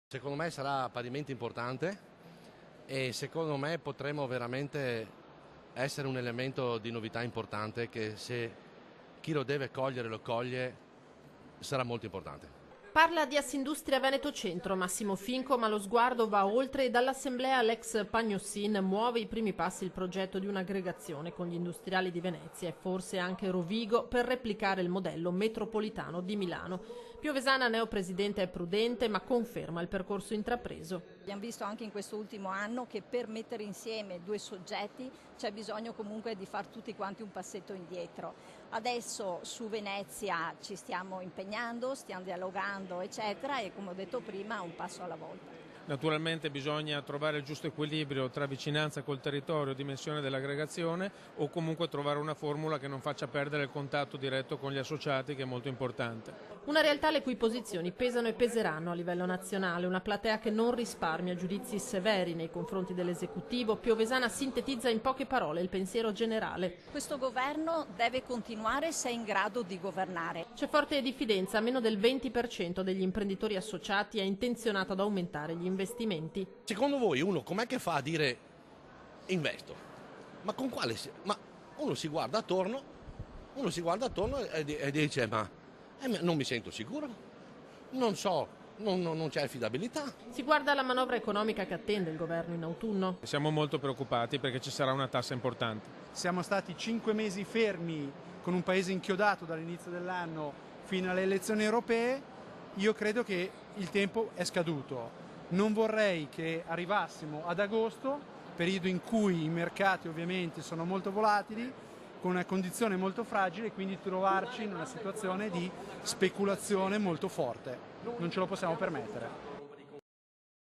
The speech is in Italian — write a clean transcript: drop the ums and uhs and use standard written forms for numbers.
Secondo me sarà parimenti importante e secondo me potremo veramente essere un elemento di novità importante che, se chi lo deve cogliere lo coglie, sarà molto importante. Parla di Assindustria Veneto Centro Massimo Finco, ma lo sguardo va oltre e dall'assemblea all'ex Pagnossin muove i primi passi il progetto di un'aggregazione con gli industriali di Venezia e forse anche Rovigo per replicare il modello metropolitano di Milano. Piovesana neopresidente è prudente ma conferma il percorso intrapreso. Abbiamo visto anche in questo ultimo anno che per mettere insieme due soggetti c'è bisogno comunque di far tutti quanti un passetto indietro. Adesso su Venezia ci stiamo impegnando, stiamo dialogando eccetera e, come ho detto prima, un passo alla volta. Naturalmente bisogna trovare il giusto equilibrio tra vicinanza col territorio, dimensione dell'aggregazione, o comunque trovare una formula che non faccia perdere il contatto diretto con gli associati, che è molto importante. Una realtà le cui posizioni pesano e peseranno a livello nazionale, una platea che non risparmia giudizi severi nei confronti dell'esecutivo. Piovesana sintetizza in poche parole il pensiero generale. Questo governo deve continuare se è in grado di governare. C'è forte diffidenza, meno del 20% degli imprenditori associati è intenzionato ad aumentare gli investimenti. Secondo voi uno com'è che fa a dire investo? Ma con quale? Ma uno si guarda attorno e dice ma non mi sento sicuro, non so, non c'è affidabilità. Si guarda alla manovra economica che attende il governo in autunno. Siamo molto preoccupati perché ci sarà una tassa importante. Siamo stati 5 mesi fermi con un paese inchiodato dall'inizio dell'anno fino alle elezioni europee. Io credo che il tempo è scaduto. Non vorrei che arrivassimo ad agosto, periodo in cui i mercati ovviamente sono molto volatili, con una condizione molto fragile, e quindi trovarci in una situazione di speculazione molto forte. Non ce lo possiamo permettere.